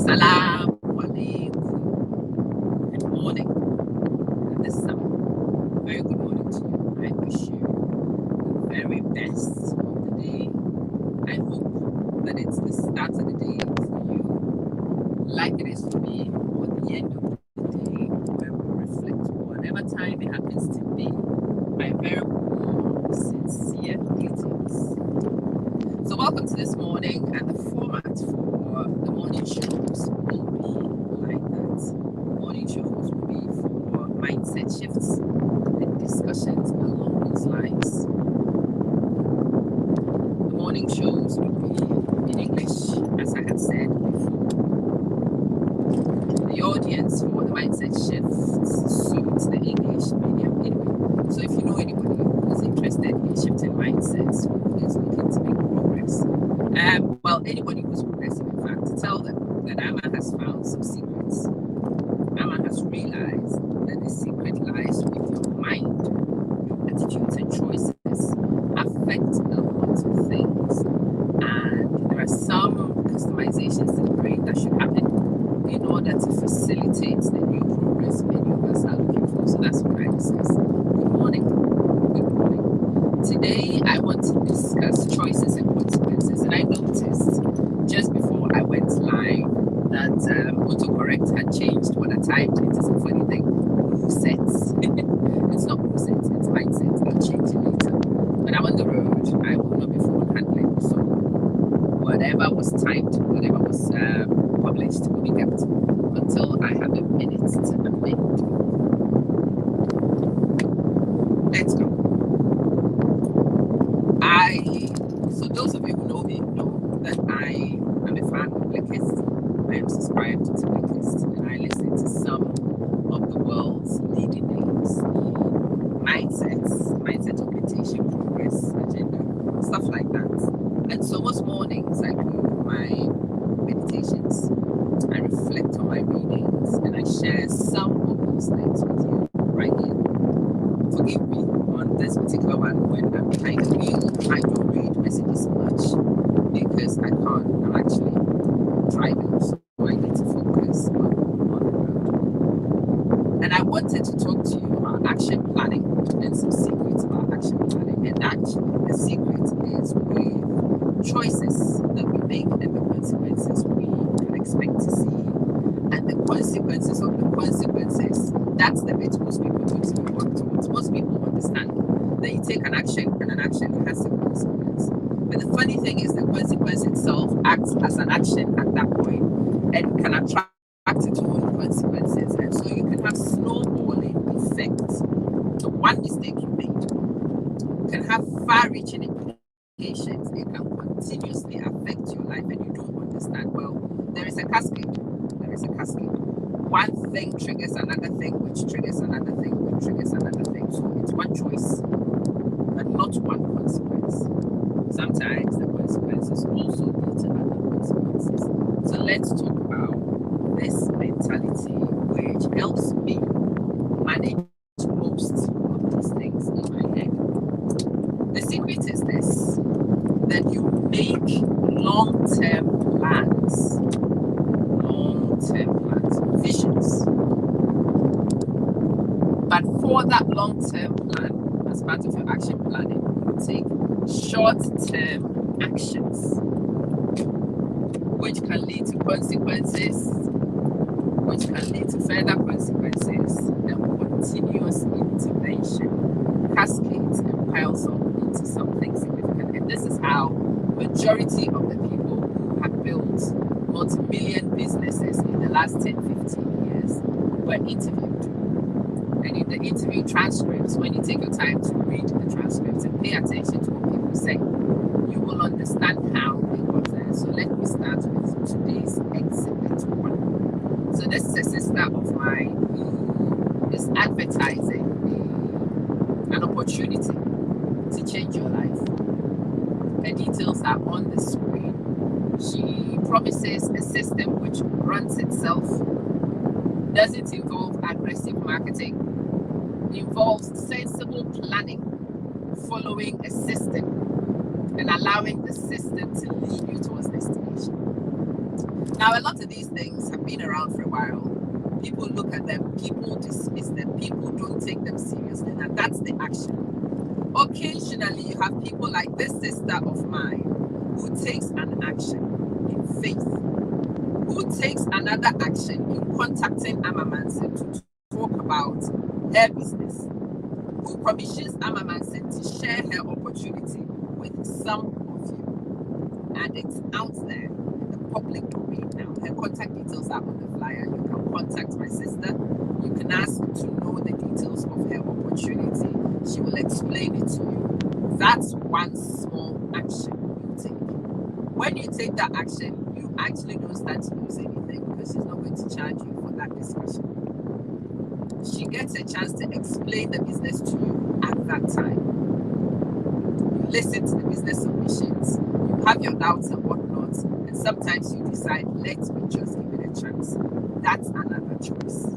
Assalamu alaikum. Good morning. This is a very good morning to you. I wish you the very best of the day. I hope that it's the start of the day for you, like it is for me, or the end of the day, where we reflect, whatever time it happens to be. My very warm, sincere greetings. So welcome to this morning, and the format for the morning shows will be like that. Morning shows will be for mindset shifts and discussions along those lines. The morning shows will be in English, as I had said before. The audience for the mindset shifts suits the English medium anyway. So if you know anybody who's interested in shifting mindsets, who is looking to make progress, well, anybody who's progressive, in fact, to tell them that Amma has found some secrets. Amma has realized that the secret lies with your mind. Your attitudes and choices affect a lot of things, and there are some customizations to the brain that should happen in order to facilitate the new progress many of us are looking for. So that's what I discuss. Good morning. Good morning. Today I want to discuss choices and consequences, and I noticed just before I went live that autocorrect had changed what I typed. It is a funny thing. Sets. It's not sets, it's mindsets. I'll change it later. When I'm on the road, I will not be phone handling. So whatever was typed, whatever was published will be kept until I have a minute to amend. Let's go. So those of you who know me know that I am a fan of Blinkist. I am subscribed to Blinkist, and I listen to some of the world's leading names in mindset augmentation, progress agenda, stuff like that. And so most mornings I do my meditations, I reflect on my readings, and I share some of those things with you right here. Forgive me on this particular one when I'm behind the wheel. I don't read messages much because I can't. I'm actually driving, so I need to focus on the road. And I wanted to talk to you about action planning and some secrets about action planning. And actually, the secret is with choices that we make and the consequences we can expect to see. And the consequences of the consequences, that's the bit most people need to work towards. Most people understand that you take an action and an action has a consequence. But the funny thing is the consequence itself acts as an action at that point and can attract its own consequences. And so you can have snowballing effects. So one mistake you made can have far-reaching implications. It can continuously affect your life and you don't understand. Well, there is a cascade. One thing triggers another thing, which triggers another thing, which triggers another thing. So it's one choice, but not one consequence. Sometimes the consequences also lead to other consequences. So let's talk about this mentality, which helps me manage most of these things in my head. The secret is this, that you make long-term plans, visions. But for that long-term plan, as part of your action planning, you take short-term actions, which can lead to consequences, which can lead to further consequences, and continuous intervention cascades and piles up into something significant. And this is how majority of the people who have built multi-million businesses in the last 10, 15 years were interviewed. And in the interview transcripts, when you take your time to read the transcripts and pay attention to what people say, you will understand how they got there. So let me start with today's exhibit 1. So this is a sister of mine who is advertising an opportunity to change your life. The details are on the screen. She promises a system which runs itself, doesn't involve aggressive marketing, involves sensible planning, following a system, and allowing the system to lead you towards destination. Now, a lot of these things have been around for a while. People look at them, people dismiss them, people don't take them seriously, and that's the action. Occasionally, you have people like this sister of mine who takes an action in faith, who takes another action in contacting Amamansin to talk about her business, who commissions Amamansin to share her opportunity with some of you. And it's out there in the public domain now. Her contact details are on the flyer. You can contact my sister. You can ask to know the details of her opportunity. She will explain it to you. That's one small action you take. When you take that action, you actually don't stand to lose anything because she's not going to charge you for that discussion. She gets a chance to explain the business to you at that time. You listen to the business submissions, you have your doubts and whatnot, and sometimes you decide, let me just give it a chance. That's another choice.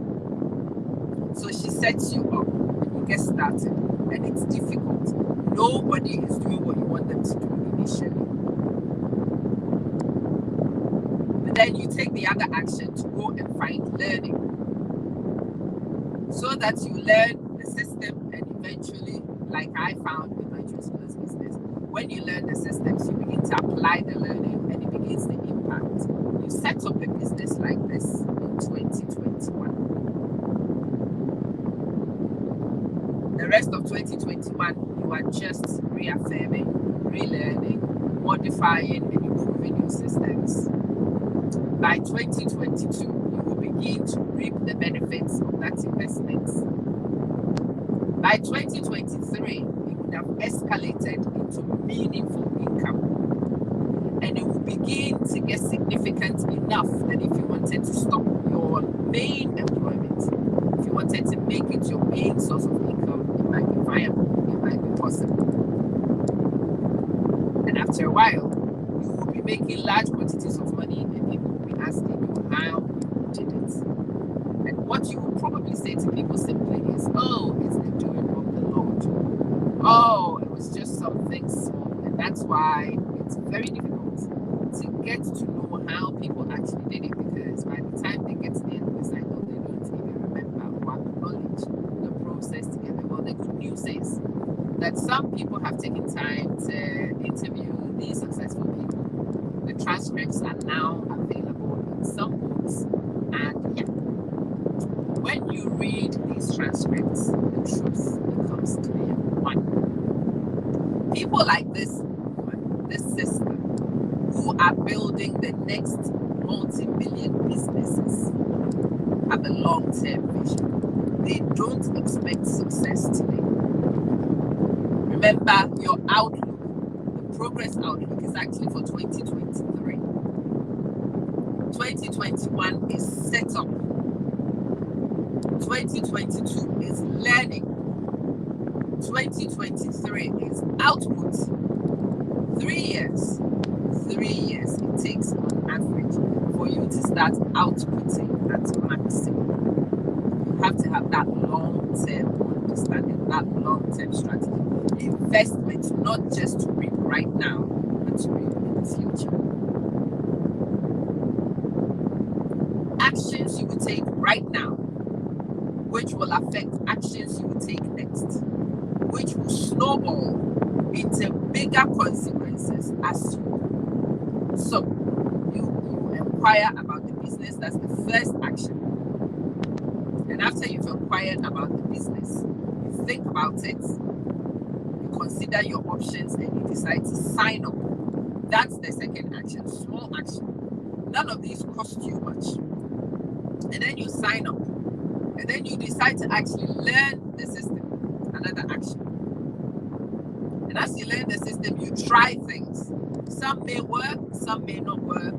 So she sets you up and you get started, and it's difficult. Nobody is doing what you want them to do initially. But then you take the other action to go and find learning, so that you learn the system, and eventually, like I found with my Juice Plus business, when you learn the systems, you begin to apply the learning and it begins to impact. You set up a business like this in 2021. The rest of 2021, you are just reaffirming, relearning, modifying, and improving your systems. By 2022, you will begin to reap the benefits of that investment. By 2023, it would have escalated into meaningful income. And it will begin to get significant enough that if you wanted to stop your main employment, if you wanted to make it your main source of income, it might be viable, it might be possible. And after a while, you will be making large quantities of money and people will be asking you how you did it. And what you will probably say to people simply is, oh, it's the doing of the Lord. Oh, it was just something small. And that's why it's very difficult to get to know how people actually did it, because by the time they get to the end of the cycle, they don't even remember or acknowledge the process together. Well, the good news is that some people have taken time to interview these successful people. The transcripts are now available in some books, and yeah, when you read these transcripts, the truth becomes clear. One, people like this sister, who are building the next multi-million businesses, have a long-term vision. They don't expect success today. Remember, your outlook, the progress outlook, is actually for 2023. 2021 is set up. 2022 is learning. 2023 is output. 3 years it takes on average for you to start outputting at maximum. You have to have that long-term understanding, that long-term strategy. Investment, not just to reap right now, but to reap in the future. Actions you will take right now, which will affect actions you will take next, which will snowball into bigger consequences as you go. So you inquire about the business. That's the first action. And after you've inquired about the business, you think about it, you consider your options, and you decide to sign up. That's the second action, small action. None of these cost you much. And then you sign up. And then you decide to actually learn the system. Another action. And as you learn the system, you try things. Some may work, some may not work.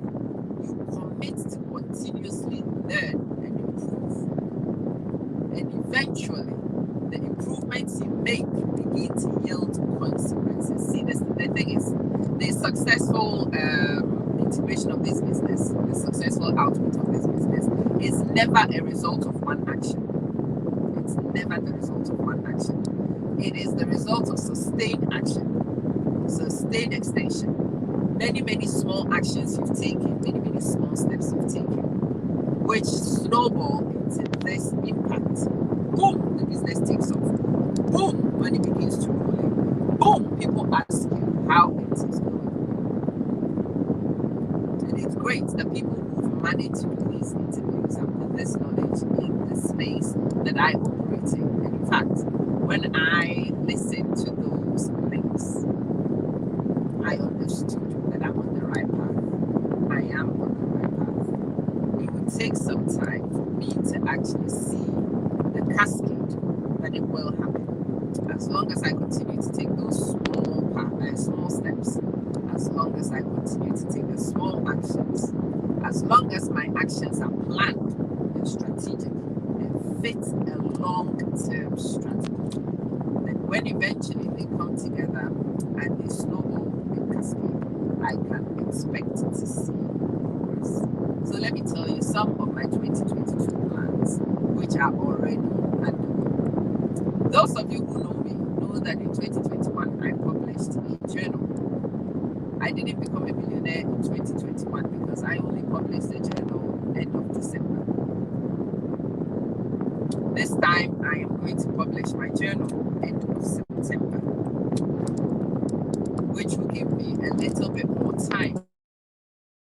You commit to continuously learn and improve. And eventually, the improvements you make begin to yield consequences. See, the thing is, the successful integration of this business, the successful output of this business, is never a result of one action. It's never the result of one action. It is the result of sustained action, sustained extension, many small actions you've taken, many small steps you've taken, which snowball into this impact. Boom, the business takes off. Boom, money begins to roll in. Boom, people ask you how it is going. And it's great that people who've managed to do these interviews and put this knowledge in the space that I operate in. And in fact, when I listen to those links, I understood that I'm on the right path. I am on the right path. It would take some time for me to actually see the cascade that it will happen. As long as I continue to take those small steps, as long as I continue to take the small actions, as long as my actions are planned and strategic and fit a long-term strategy, then when eventually they come together and they snowball and cascade, I can expect to see progress. So let me tell you some of my 2022 plans, which are already underway. Those of you who know me know that in 2021 I published a journal. I didn't become a millionaire in 2021 because I only published a journal end of December. This time I am going to publish my journal end of September, which will give me a little bit more time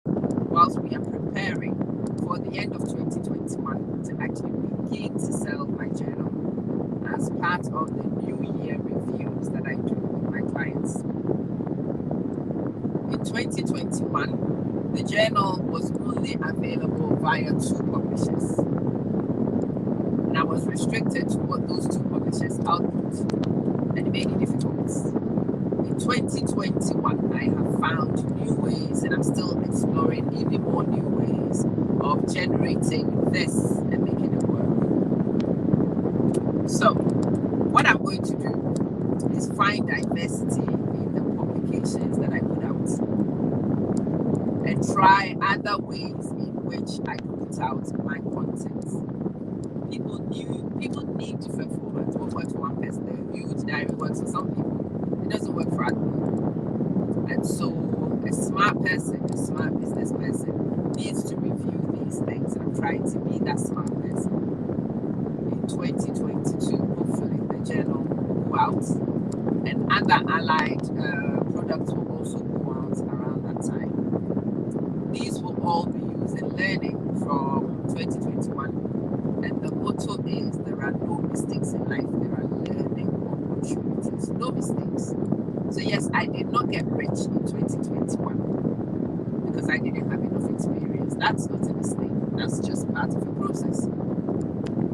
whilst we are preparing for the end of 2021 to actually begin to sell my journal as part of the New Year reviews that I do with my clients. In 2021, the journal was only available via 2 publishers. And I was restricted to what those 2 publishers output, and it made it difficult. In 2021, I have found new ways, and I'm still exploring even more new ways of generating this and making it work. So, what I'm going to do is find diversity in the publications that I put out and try other ways in which I can put out my content. People need different formats. What works for one person, a huge diary works for some people. It doesn't work for other people. And so a smart person, a smart business person needs to review these things. I'm trying to be that smart person. In 2022, hopefully the journal will go out and other allied products will also go out around that time. These will all be used in learning from 2021. And the motto is there are no mistakes in life, there are learning opportunities. No mistakes. So yes, I did not get rich in 2021 because I didn't have enough experience. That's not a mistake. That's just part of the process.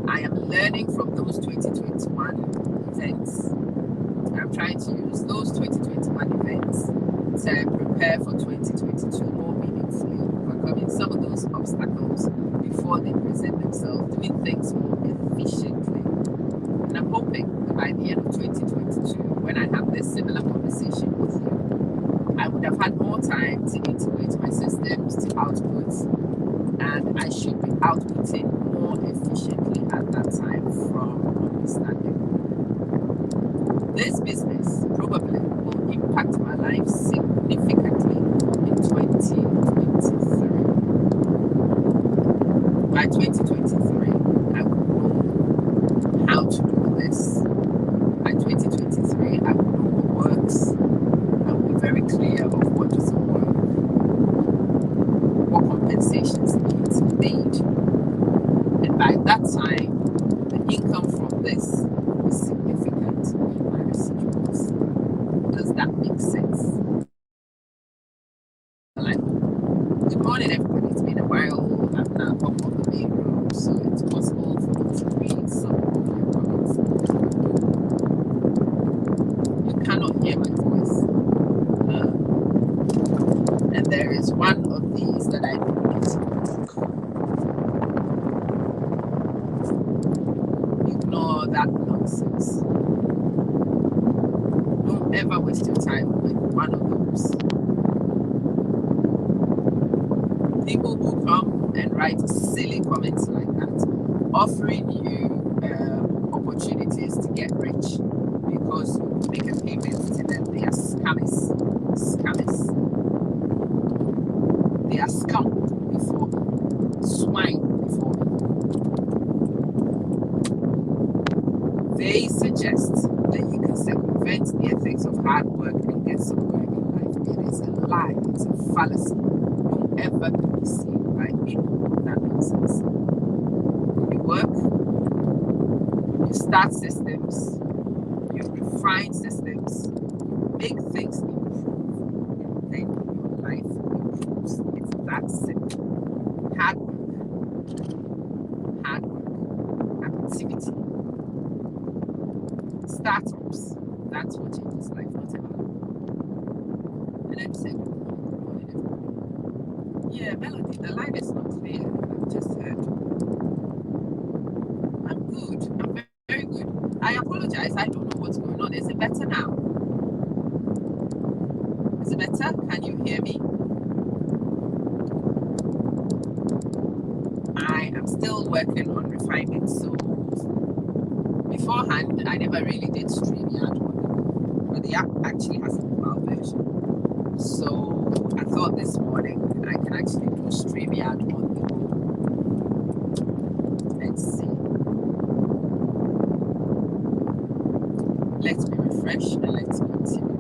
I am learning from those 2021 events. I'm trying to use those 2021 events to prepare for 2022 more meaningfully, overcoming some of those obstacles before they present themselves, doing things more efficiently. And I'm hoping that by the end of 2022, when I have this similar conversation with you, I would have had more time to integrate my systems, to output, and I should be outputting more efficiently at that time from understanding. This business probably will impact my life significantly in 2023. By 2023, I will know how to do this. By 2023, I will know what works. I will be very clear of what doesn't work, what compensations need to be made. And by that time, the income from this will be significant in my residuals. Does that make sense? Good morning, everybody. It's been a while. I've now come on the main room, so it's possible for me to read some of your comments. You cannot hear my voice. And there is one of these that I need to ignore that nonsense. Don't ever waste your time with one of those. People who come and write silly comments like that, offering you opportunities to get rich because you make a payment to them. They are scammers. Scammers. has come before me, swine before me. They suggest that you can circumvent the ethics of hard work and get somewhere in life. It is a lie, it's a fallacy. Don't ever be deceived by people that nonsense. You work, you start systems, you refine systems, you make things improve, and then your life improves. It's that simple. Hard work, activity, startups. That's what changes life, not ever. And I'm saying, good morning, everybody. Yeah, Melody, the line is not clear. I've just heard. I'm good. I'm very, very good. I apologize. I don't know what's going on. Is it better now? Is it better? Can you hear me? I am still working on refinement. So beforehand, I never really did StreamYard one, but the app actually has a mobile version. So I thought this morning I can actually do StreamYard on the go. Let's see. Let me refresh and let's continue.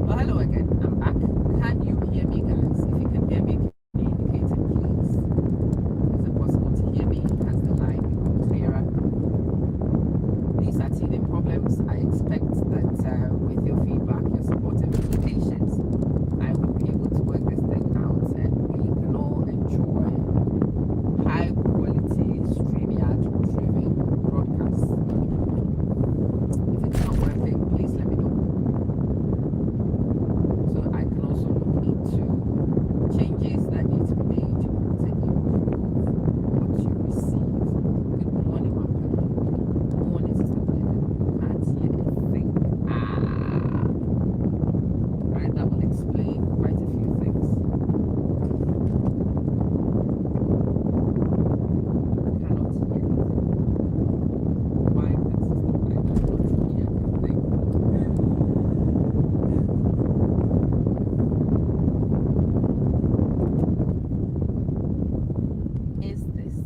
Well, hello again. I'm back. Can you hear me, guys? If you can hear me, can you indicate it, please? Is it possible to hear me? Has the line become clearer? These are teething problems. I expect that with your feedback, your support, and your patience, I will be able to work this thing out and we can all enjoy high quality StreamYard driven broadcasts. If it's not working, please let me know. So I can also look into changes that need to be made to improve what you receive. Good morning, Mama. Good morning, Sister Violet. Can't hear a thing. Right, that will explain quite a few things. Cannot hear anything. Why can Sister Violet not hear anything? Is this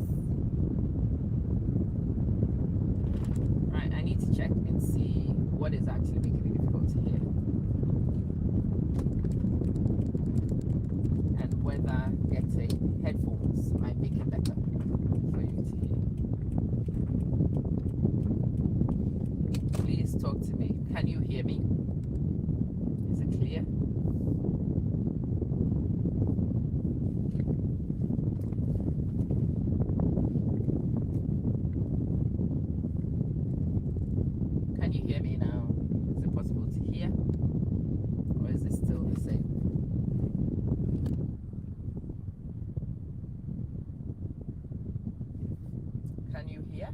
right? I need to check and see what is actually making it difficult to hear and whether getting headphones might make it better for you to hear. Please talk to me. Can you hear me? Is it clear? Can you hear me now? Is it possible to hear? Or is it still the same? Can you hear?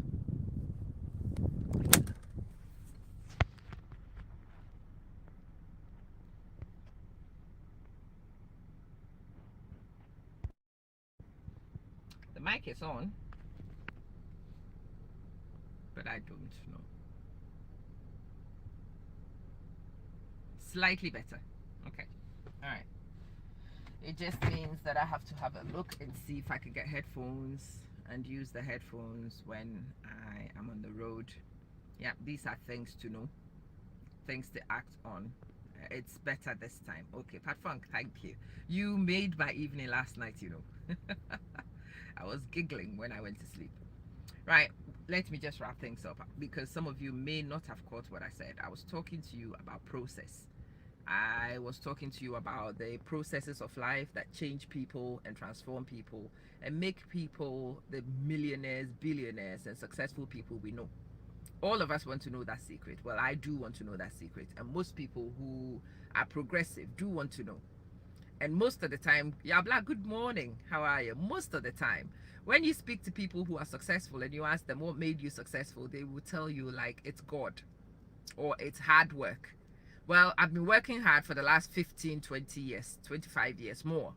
The mic is on, but I don't know. Slightly better. Okay. All right. It just means that I have to have a look and see if I can get headphones and use the headphones when I am on the road. Yeah, these are things to know, things to act on. It's better this time. Okay, Pat Funk, thank you. You made my evening last night, you know. I was giggling when I went to sleep. Right, let me just wrap things up because some of you may not have caught what I said. I was talking to you about process. I was talking to you about the processes of life that change people and transform people and make people the millionaires, billionaires, and successful people we know. All of us want to know that secret. Well, I do want to know that secret, and most people who are progressive do want to know. And most of the time, yeah, Black, good morning, how are you? Most of the time, when you speak to people who are successful and you ask them what made you successful, they will tell you like it's God or it's hard work. Well, I've been working hard for the last 15, 20 years, 25 years more.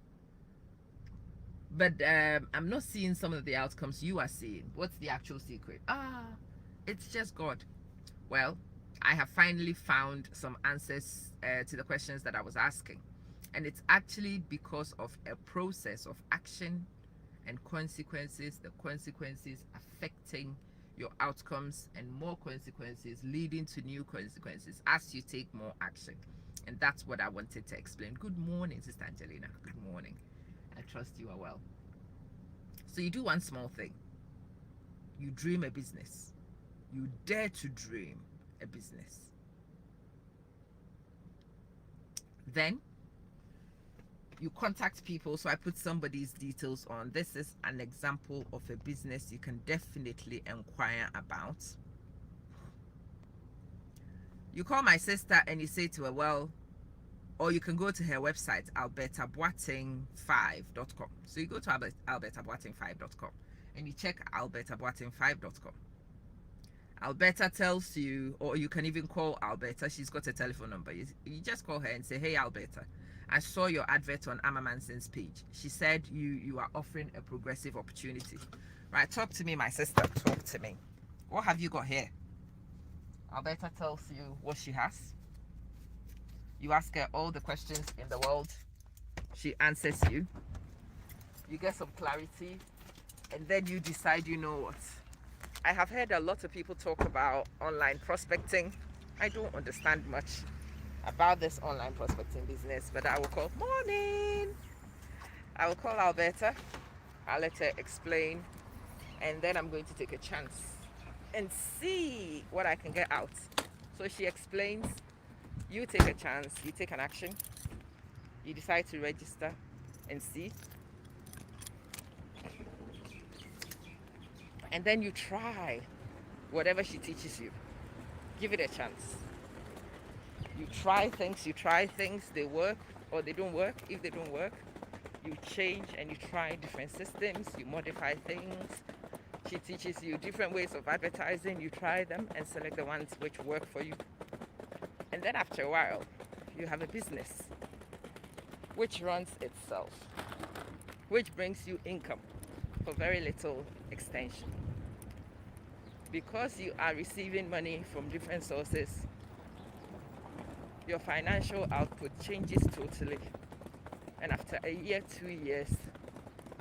But I'm not seeing some of the outcomes you are seeing. What's the actual secret? It's just God. Well, I have finally found some answers to the questions that I was asking. And it's actually because of a process of action and consequences, the consequences affecting your outcomes, and more consequences leading to new consequences as you take more action. And that's what I wanted to explain. Good morning, Sister Angelina. Good morning. I trust you are well. So you do one small thing. You dream a business. You dare to dream a business. Then you contact people. So I put somebody's details on. This is an example of a business you can definitely inquire about. You call my sister and you say to her, well, or you can go to her website, albertaboating5.com. So you go to albertaboating5.com and you check albertaboating5.com. Alberta tells you, or you can even call Alberta. She's got a telephone number. You just call her and say, hey, Alberta, I saw your advert on Amma Manson's page. She said you are offering a progressive opportunity. Right, talk to me, my sister. Talk to me. What have you got here? Alberta tells you what she has. You ask her all the questions in the world. She answers you. You get some clarity. And then you decide, you know what? I have heard a lot of people talk about online prospecting. I don't understand much about this online prospecting business, but I will call. Morning! I will call Alberta. I'll let her explain. And then I'm going to take a chance and see what I can get out. So she explains. You take a chance. You take an action. You decide to register and see. And then you try whatever she teaches you. Give it a chance. You try things, they work or they don't work. If they don't work, you change and you try different systems, you modify things. She teaches you different ways of advertising, you try them and select the ones which work for you. And then after a while, you have a business which runs itself, which brings you income for very little extension. Because you are receiving money from different sources, your financial output changes totally. And after a year, 2 years,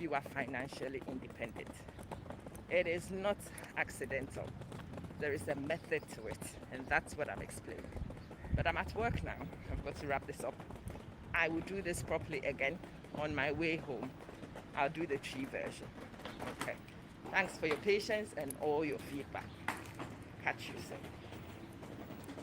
you are financially independent. It is not accidental. There is a method to it, and that's what I'm explaining. But I'm at work now. I've got to wrap this up. I will do this properly again on my way home. I'll do the tree version. Okay. Thanks for your patience and all your feedback. Catch you soon.